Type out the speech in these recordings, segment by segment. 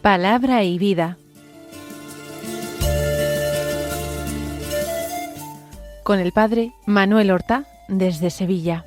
Palabra y vida. Con el padre Manuel Horta, desde Sevilla.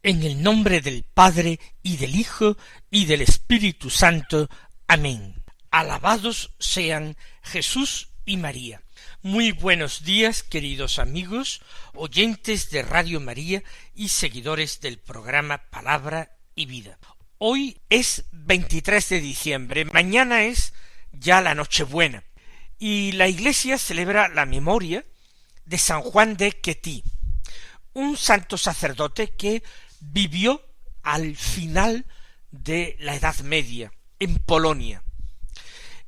En el nombre del Padre, y del Hijo, y del Espíritu Santo. Amén. Alabados sean Jesús y María. Muy buenos días, queridos amigos, oyentes de Radio María y seguidores del programa Palabra y Vida. Hoy es 23 de diciembre, mañana es ya la Nochebuena, y la Iglesia celebra la memoria de San Juan de Quetí, un santo sacerdote que vivió al final de la Edad Media, en Polonia.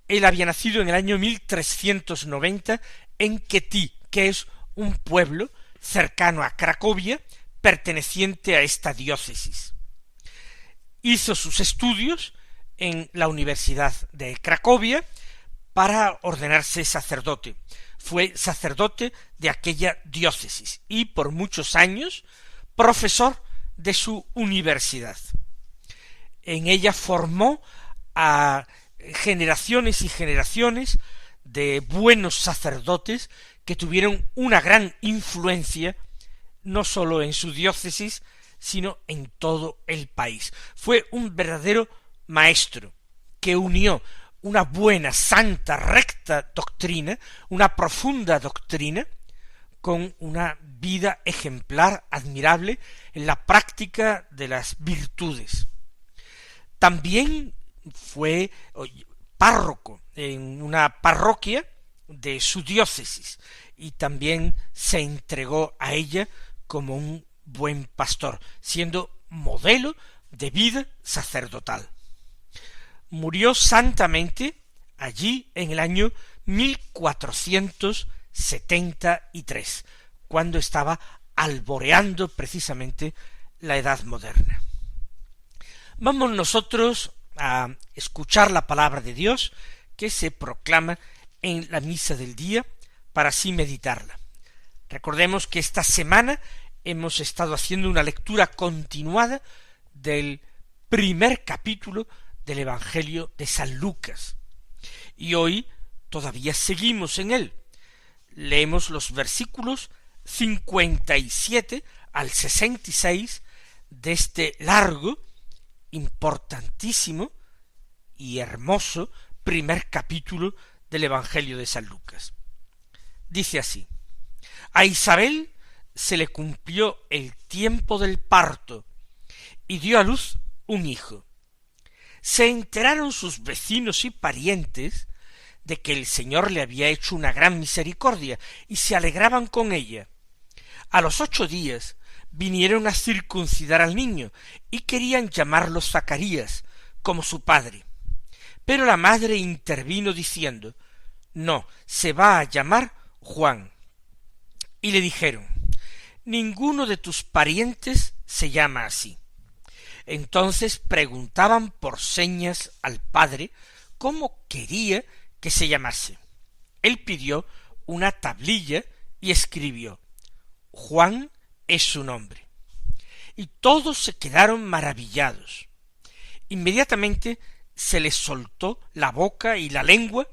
Él había nacido en el año 1390 en Quetí, que es un pueblo cercano a Cracovia, perteneciente a esta diócesis. Hizo sus estudios en la Universidad de Cracovia para ordenarse sacerdote. Fue sacerdote de aquella diócesis y por muchos años profesor de su universidad. En ella formó a generaciones y generaciones de buenos sacerdotes que tuvieron una gran influencia no sólo en su diócesis, sino en todo el país. Fue un verdadero maestro que unió una buena, santa, recta doctrina, una profunda doctrina, con una vida ejemplar, admirable, en la práctica de las virtudes. También fue párroco en una parroquia de su diócesis, y también se entregó a ella como un buen pastor, siendo modelo de vida sacerdotal. Murió santamente allí en el año 1473, cuando estaba alboreando precisamente la Edad Moderna. Vamos nosotros a escuchar la palabra de Dios que se proclama en la misa del día para así meditarla. Recordemos que esta semana hemos estado haciendo una lectura continuada del primer capítulo del Evangelio de San Lucas, y hoy todavía seguimos en él. Leemos los versículos 57 al 66 de este largo, importantísimo y hermoso primer capítulo del Evangelio de San Lucas. Dice así: a Isabel se le cumplió el tiempo del parto y dio a luz un hijo. Se enteraron sus vecinos y parientes de que el Señor le había hecho una gran misericordia, y se alegraban con ella. A los 8 días vinieron a circuncidar al niño, y querían llamarlo Zacarías, como su padre. Pero la madre intervino diciendo: no, se va a llamar Juan. Y le dijeron: ninguno de tus parientes se llama así. Entonces preguntaban por señas al padre cómo quería que se llamase. Él pidió una tablilla y escribió: Juan es su nombre. Y todos se quedaron maravillados. Inmediatamente se les soltó la boca y la lengua,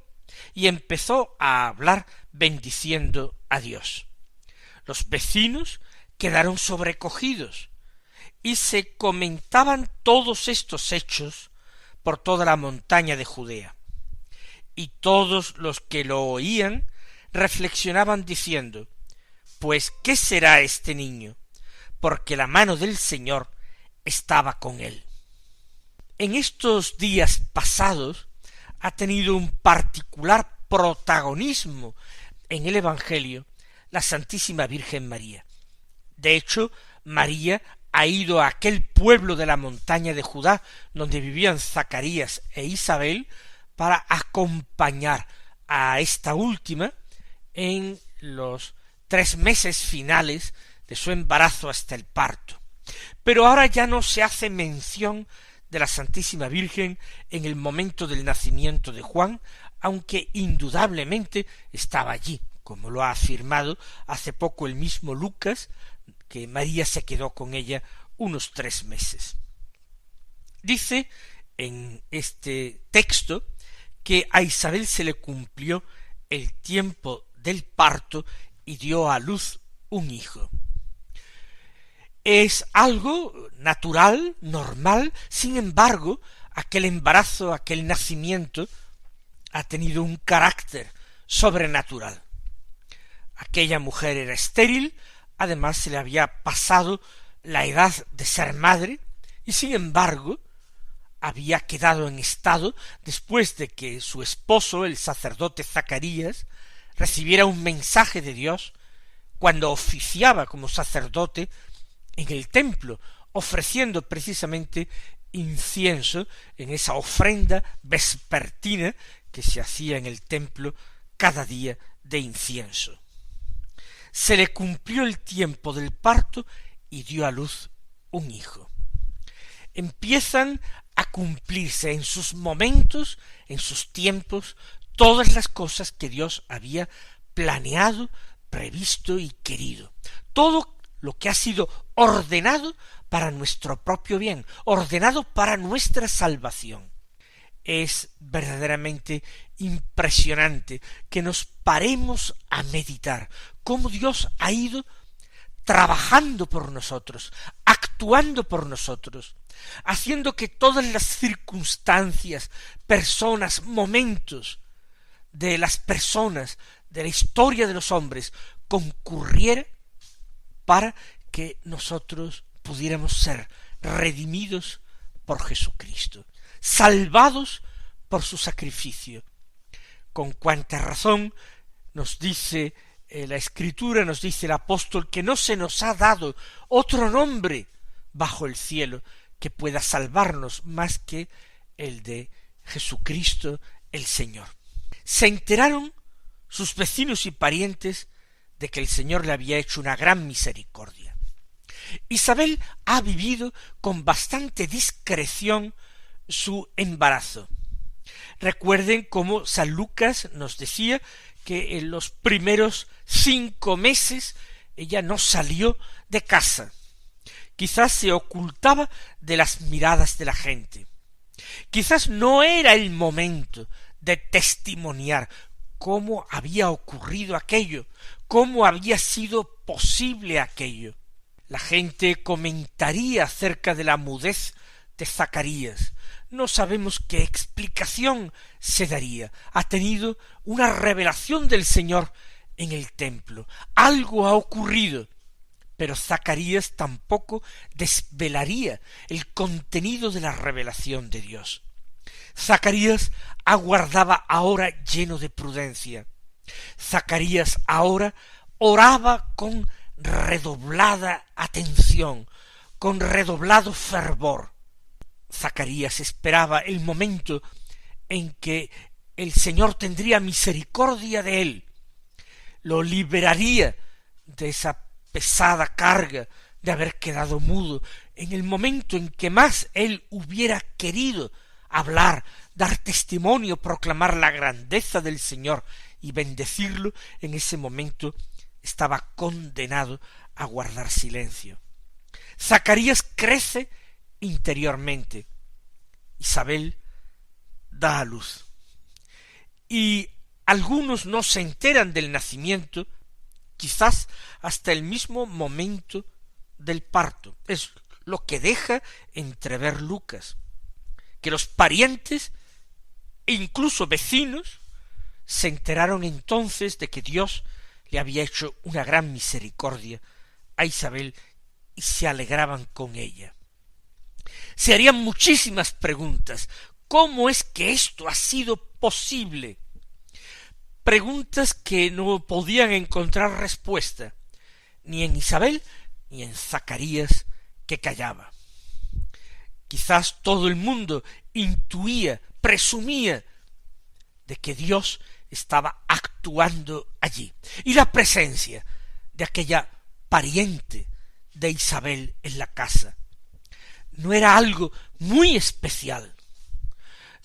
y empezó a hablar bendiciendo a Dios. Los vecinos quedaron sobrecogidos, y se comentaban todos estos hechos por toda la montaña de Judea. Y todos los que lo oían reflexionaban diciendo: pues, ¿qué será este niño? Porque la mano del Señor estaba con él. En estos días pasados ha tenido un particular protagonismo en el Evangelio la Santísima Virgen María. De hecho, María ha ido a aquel pueblo de la montaña de Judá, donde vivían Zacarías e Isabel, para acompañar a esta última en los 3 meses finales de su embarazo hasta el parto. Pero ahora ya no se hace mención de la Santísima Virgen en el momento del nacimiento de Juan, aunque indudablemente estaba allí, como lo ha afirmado hace poco el mismo Lucas, que María se quedó con ella unos 3 meses. Dice en este texto que a Isabel se le cumplió el tiempo del parto y dio a luz un hijo. Es algo natural, normal, sin embargo, aquel embarazo, aquel nacimiento, ha tenido un carácter sobrenatural. Aquella mujer era estéril, además se le había pasado la edad de ser madre, y sin embargo, había quedado en estado después de que su esposo, el sacerdote Zacarías, recibiera un mensaje de Dios cuando oficiaba como sacerdote en el templo, ofreciendo precisamente incienso en esa ofrenda vespertina que se hacía en el templo cada día de incienso. Se le cumplió el tiempo del parto y dio a luz un hijo. Empiezan a cumplirse en sus momentos, en sus tiempos, todas las cosas que Dios había planeado, previsto y querido. Todo lo que ha sido ordenado para nuestro propio bien, ordenado para nuestra salvación. Es verdaderamente impresionante que nos paremos a meditar cómo Dios ha ido trabajando por nosotros, actuando por nosotros, haciendo que todas las circunstancias, personas, momentos de las personas, de la historia de los hombres, concurriera para que nosotros pudiéramos ser redimidos por Jesucristo, salvados por su sacrificio. Con cuánta razón nos dice la Escritura, nos dice el apóstol, que no se nos ha dado otro nombre bajo el cielo que pueda salvarnos más que el de Jesucristo el Señor. Se enteraron sus vecinos y parientes de que el Señor le había hecho una gran misericordia. Isabel ha vivido con bastante discreción su embarazo. Recuerden cómo San Lucas nos decía que en los primeros 5 meses ella no salió de casa. Quizás se ocultaba de las miradas de la gente. Quizás no era el momento de testimoniar cómo había ocurrido aquello, cómo había sido posible aquello. La gente comentaría acerca de la mudez de Zacarías. No sabemos qué explicación se daría. Ha tenido una revelación del Señor en el templo. Algo ha ocurrido. Pero Zacarías tampoco desvelaría el contenido de la revelación de Dios. Zacarías aguardaba ahora lleno de prudencia. Zacarías ahora oraba con redoblada atención, con redoblado fervor. Zacarías esperaba el momento en que el Señor tendría misericordia de él, lo liberaría de esa pesada carga de haber quedado mudo, en el momento en que más él hubiera querido hablar, dar testimonio, proclamar la grandeza del Señor y bendecirlo, en ese momento estaba condenado a guardar silencio. Zacarías crece interiormente. Isabel da a luz. Y algunos no se enteran del nacimiento, quizás hasta el mismo momento del parto. Es lo que deja entrever Lucas, que los parientes e incluso vecinos se enteraron entonces de que Dios le había hecho una gran misericordia a Isabel y se alegraban con ella. Se harían muchísimas preguntas. ¿Cómo es que esto ha sido posible? preguntas que no podían encontrar respuesta, ni en Isabel ni en Zacarías, que callaba. Quizás todo el mundo intuía, presumía de que Dios estaba actuando allí, y la presencia de aquella pariente de Isabel en la casa no era algo muy especial,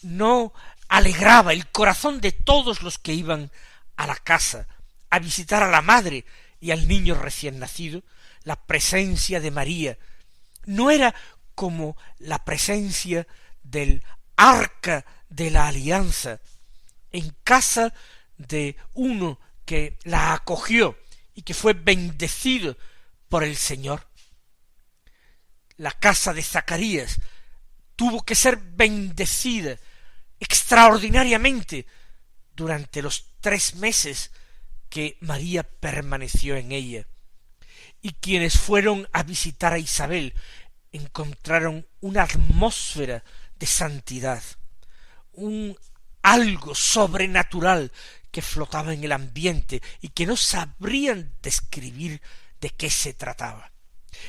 no alegraba el corazón de todos los que iban a la casa a visitar a la madre y al niño recién nacido. La presencia de María no era como la presencia del arca de la alianza en casa de uno que la acogió y que fue bendecido por el Señor. La casa de Zacarías tuvo que ser bendecida extraordinariamente durante los 3 meses que María permaneció en ella. Y quienes fueron a visitar a Isabel encontraron una atmósfera de santidad, un algo sobrenatural que flotaba en el ambiente y que no sabrían describir de qué se trataba.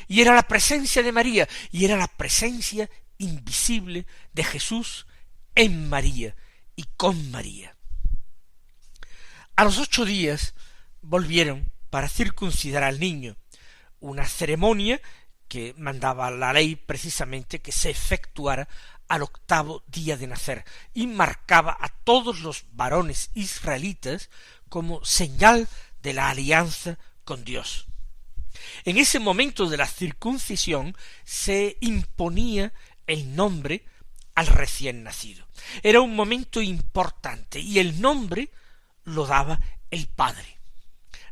Y era la presencia de María, y era la presencia invisible de Jesús en María y con María. A los 8 días volvieron para circuncidar al niño, una ceremonia que mandaba la ley precisamente que se efectuara al 8º día de nacer, y marcaba a todos los varones israelitas como señal de la alianza con Dios. En ese momento de la circuncisión se imponía el nombre al recién nacido. Era un momento importante, y el nombre lo daba el padre.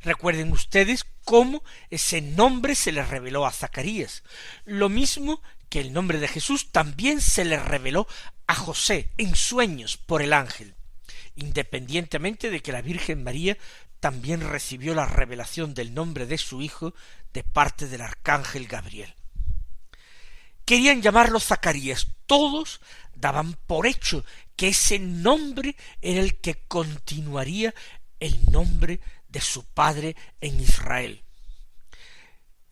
Recuerden ustedes cómo ese nombre se le reveló a Zacarías. Lo mismo que el nombre de Jesús también se le reveló a José en sueños por el ángel, independientemente de que la Virgen María también recibió la revelación del nombre de su hijo de parte del arcángel Gabriel. Querían llamarlo Zacarías. Todos daban por hecho que ese nombre era el que continuaría el nombre de su padre en Israel.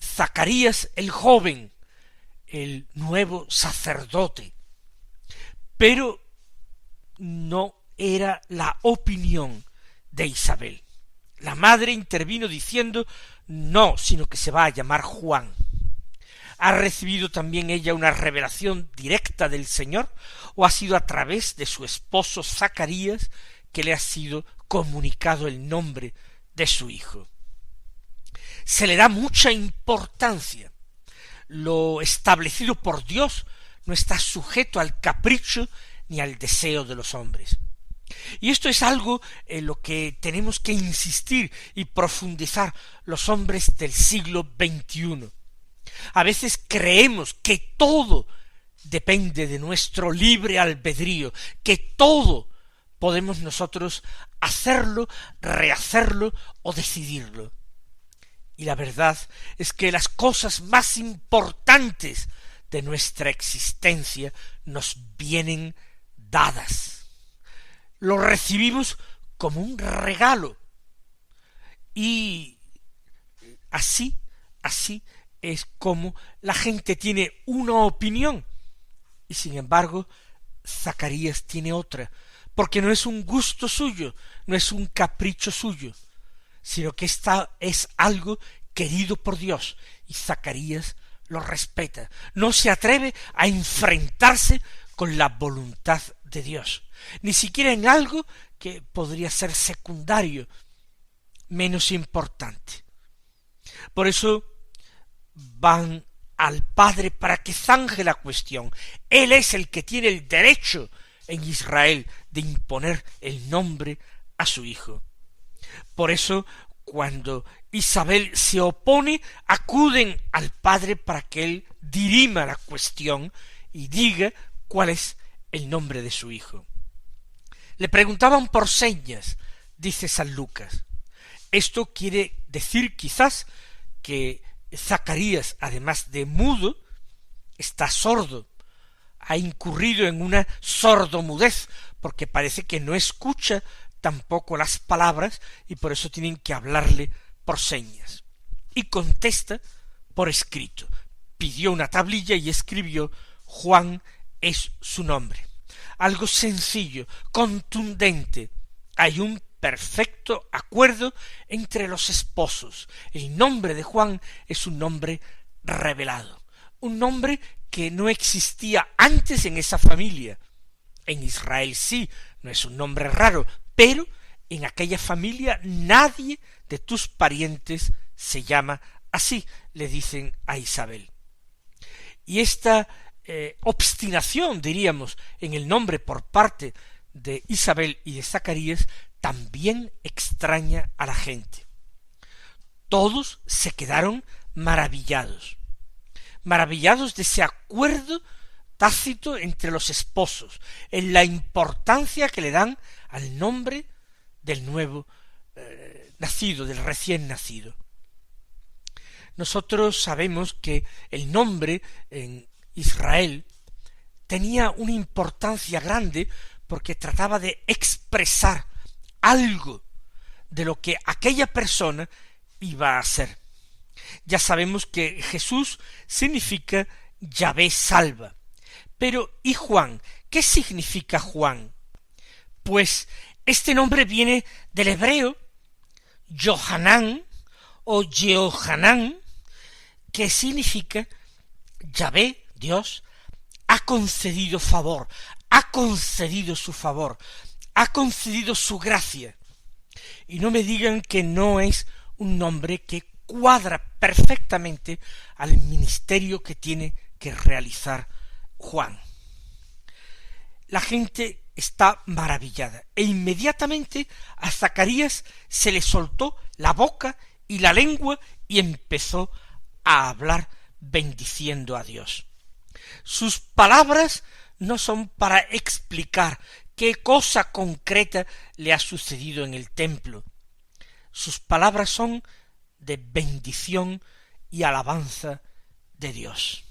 Zacarías el joven, el nuevo sacerdote. Pero no era la opinión de Isabel. La madre intervino diciendo no, sino que se va a llamar Juan. ¿Ha recibido también ella una revelación directa del Señor, o ha sido a través de su esposo Zacarías que le ha sido comunicado el nombre de su hijo? Se le da mucha importancia. Lo establecido por Dios no está sujeto al capricho ni al deseo de los hombres. Y esto es algo en lo que tenemos que insistir y profundizar los hombres del siglo XXI. A veces creemos que todo depende de nuestro libre albedrío, que todo podemos nosotros hacerlo, rehacerlo o decidirlo. Y la verdad es que las cosas más importantes de nuestra existencia nos vienen dadas. Lo recibimos como un regalo. Y así es como la gente tiene una opinión. Y sin embargo, Zacarías tiene otra, porque no es un gusto suyo, no es un capricho suyo, sino que es algo querido por Dios, y Zacarías lo respeta. No se atreve a enfrentarse con la voluntad de Dios, ni siquiera en algo que podría ser secundario, menos importante. Por eso van al padre para que zanje la cuestión. Él es el que tiene el derecho en Israel de imponer el nombre a su hijo. Por eso, cuando Isabel se opone, acuden al padre para que él dirima la cuestión y diga cuál es el nombre de su hijo. Le preguntaban por señas, dice San Lucas. Esto quiere decir quizás que Zacarías, además de mudo, está sordo, ha incurrido en una sordomudez, porque parece que no escucha tampoco las palabras, y por eso tienen que hablarle por señas. Y contesta por escrito. Pidió una tablilla y escribió: Juan es su nombre. Algo sencillo, contundente. Hay un perfecto acuerdo entre los esposos. El nombre de Juan es un nombre revelado, un nombre que no existía antes en esa familia. En Israel sí, no es un nombre raro, pero en aquella familia nadie de tus parientes se llama así, le dicen a Isabel. Y esta obstinación, diríamos, en el nombre por parte de Isabel y de Zacarías también extraña a la gente. Todos se quedaron maravillados de ese acuerdo tácito entre los esposos, en la importancia que le dan al nombre del nuevo nacido, del recién nacido. Nosotros sabemos que el nombre en Israel tenía una importancia grande porque trataba de expresar algo de lo que aquella persona iba a ser. Ya sabemos que Jesús significa Yahvé salva. Pero, ¿y Juan? ¿Qué significa Juan? Pues este nombre viene del hebreo Yohanan o Jehohanán, que significa Yahvé, Dios, ha concedido favor, ha concedido su favor, ha concedido su gracia. Y no me digan que no es un nombre que cuadra perfectamente al ministerio que tiene que realizar Juan. La gente está maravillada e inmediatamente a Zacarías se le soltó la boca y la lengua y empezó a hablar bendiciendo a Dios. Sus palabras no son para explicar qué cosa concreta le ha sucedido en el templo. Sus palabras son de bendición y alabanza de Dios.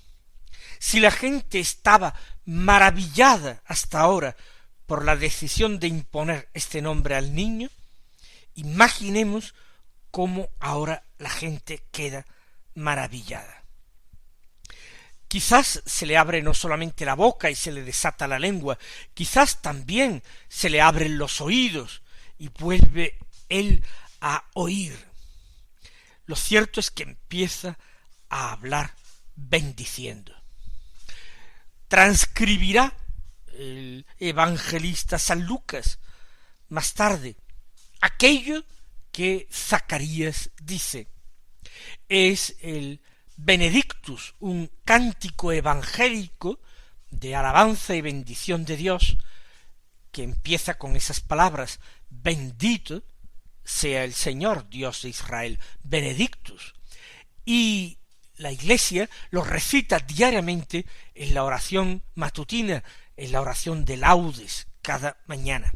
Si la gente estaba maravillada hasta ahora por la decisión de imponer este nombre al niño, imaginemos cómo ahora la gente queda maravillada. Quizás se le abre no solamente la boca y se le desata la lengua, quizás también se le abren los oídos y vuelve él a oír. Lo cierto es que empieza a hablar bendiciendo. Transcribirá el evangelista San Lucas más tarde aquello que Zacarías dice. Es el Benedictus, un cántico evangélico de alabanza y bendición de Dios, que empieza con esas palabras: bendito sea el Señor Dios de Israel, Benedictus. Y la Iglesia lo recita diariamente en la oración matutina, en la oración de laudes, cada mañana.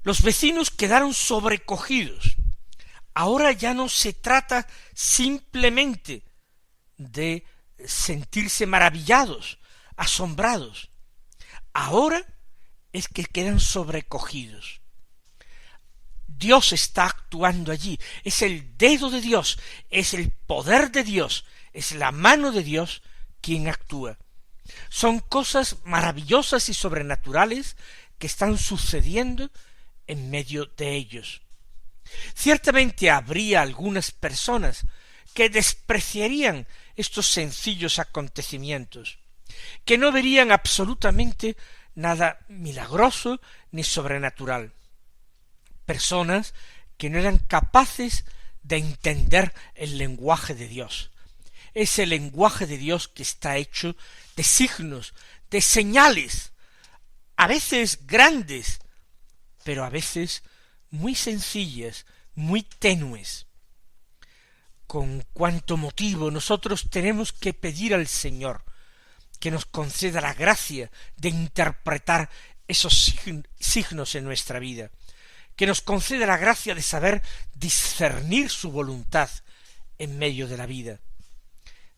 Los vecinos quedaron sobrecogidos. Ahora ya no se trata simplemente de sentirse maravillados, asombrados. Ahora es que quedan sobrecogidos. Dios está actuando allí, es el dedo de Dios, es el poder de Dios, es la mano de Dios quien actúa. Son cosas maravillosas y sobrenaturales que están sucediendo en medio de ellos. Ciertamente habría algunas personas que despreciarían estos sencillos acontecimientos, que no verían absolutamente nada milagroso ni sobrenatural. Personas que no eran capaces de entender el lenguaje de Dios. Ese lenguaje de Dios que está hecho de signos, de señales, a veces grandes, pero a veces muy sencillas, muy tenues. Con cuánto motivo nosotros tenemos que pedir al Señor que nos conceda la gracia de interpretar esos signos en nuestra vida, que nos conceda la gracia de saber discernir su voluntad en medio de la vida.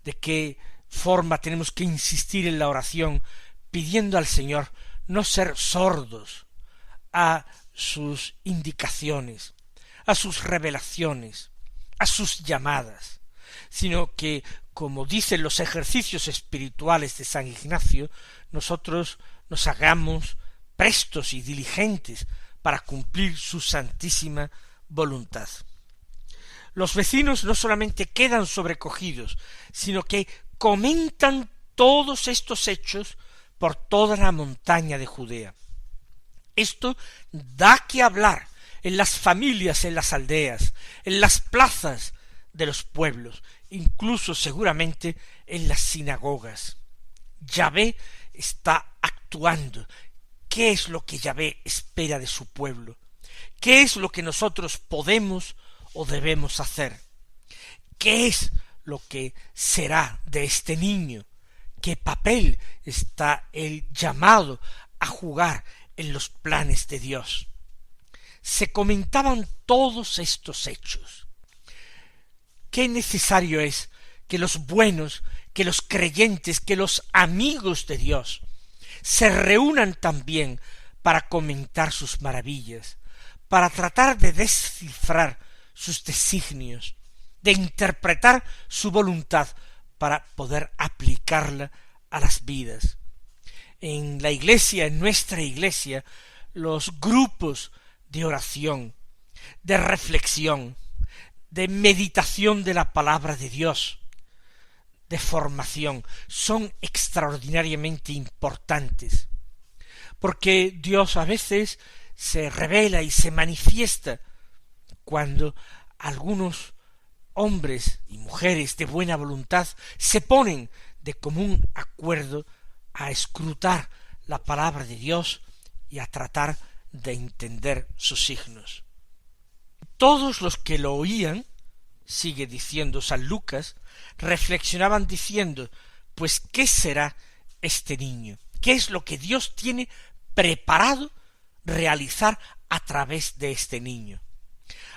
De qué forma tenemos que insistir en la oración pidiendo al Señor no ser sordos a sus indicaciones, a sus revelaciones, a sus llamadas, sino que, como dicen los ejercicios espirituales de San Ignacio, nosotros nos hagamos prestos y diligentes para cumplir su santísima voluntad. Los vecinos no solamente quedan sobrecogidos, sino que comentan todos estos hechos por toda la montaña de Judea. Esto da que hablar en las familias, en las aldeas, en las plazas de los pueblos, incluso seguramente en las sinagogas. Yahvé está actuando. ¿Qué es lo que Yahvé espera de su pueblo? ¿Qué es lo que nosotros podemos o debemos hacer? ¿Qué es lo que será de este niño? ¿Qué papel está él llamado a jugar en los planes de Dios? Se comentaban todos estos hechos. Qué necesario es que los buenos, que los creyentes, que los amigos de Dios se reúnan también para comentar sus maravillas, para tratar de descifrar sus designios, de interpretar su voluntad para poder aplicarla a las vidas. En la Iglesia, en nuestra Iglesia, los grupos de oración, de reflexión, de meditación de la palabra de Dios, de formación, son extraordinariamente importantes, porque Dios a veces se revela y se manifiesta cuando algunos hombres y mujeres de buena voluntad se ponen de común acuerdo a escrutar la palabra de Dios y a tratar de entender sus signos. Todos los que lo oían, sigue diciendo San Lucas, reflexionaban diciendo, pues ¿qué será este niño? ¿Qué es lo que Dios tiene preparado realizar a través de este niño?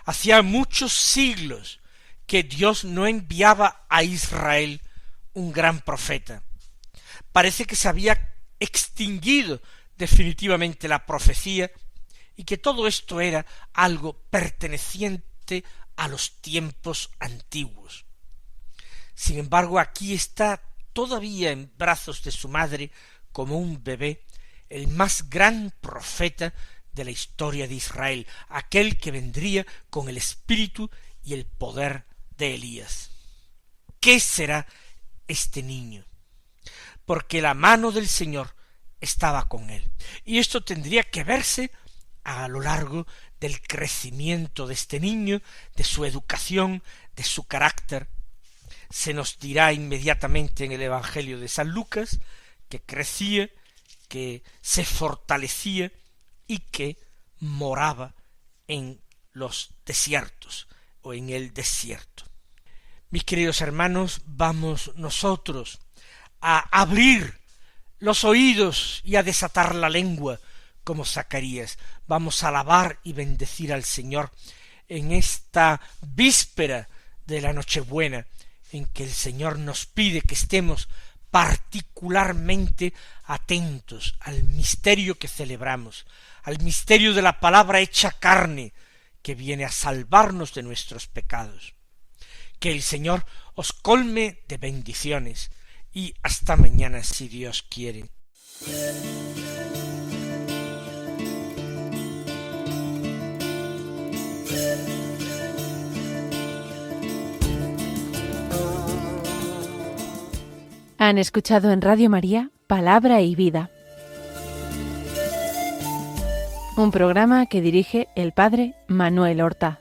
Hacía muchos siglos que Dios no enviaba a Israel un gran profeta. Parece que se había extinguido definitivamente la profecía y que todo esto era algo perteneciente a los tiempos antiguos. Sin embargo, aquí está todavía en brazos de su madre, como un bebé, el más gran profeta de la historia de Israel, aquel que vendría con el espíritu y el poder de Elías. ¿Qué será este niño? Porque la mano del Señor estaba con él. Y esto tendría que verse a lo largo del crecimiento de este niño, de su educación, de su carácter. Se nos dirá inmediatamente en el Evangelio de San Lucas que crecía, que se fortalecía y que moraba en los desiertos o en el desierto. Mis queridos hermanos, vamos nosotros a abrir los oídos y a desatar la lengua como Zacarías. Vamos a alabar y bendecir al Señor en esta víspera de la Nochebuena, en que el Señor nos pide que estemos particularmente atentos al misterio que celebramos, al misterio de la palabra hecha carne, que viene a salvarnos de nuestros pecados. Que el Señor os colme de bendiciones, y hasta mañana si Dios quiere. Han escuchado en Radio María Palabra y Vida, un programa que dirige el Padre Manuel Horta.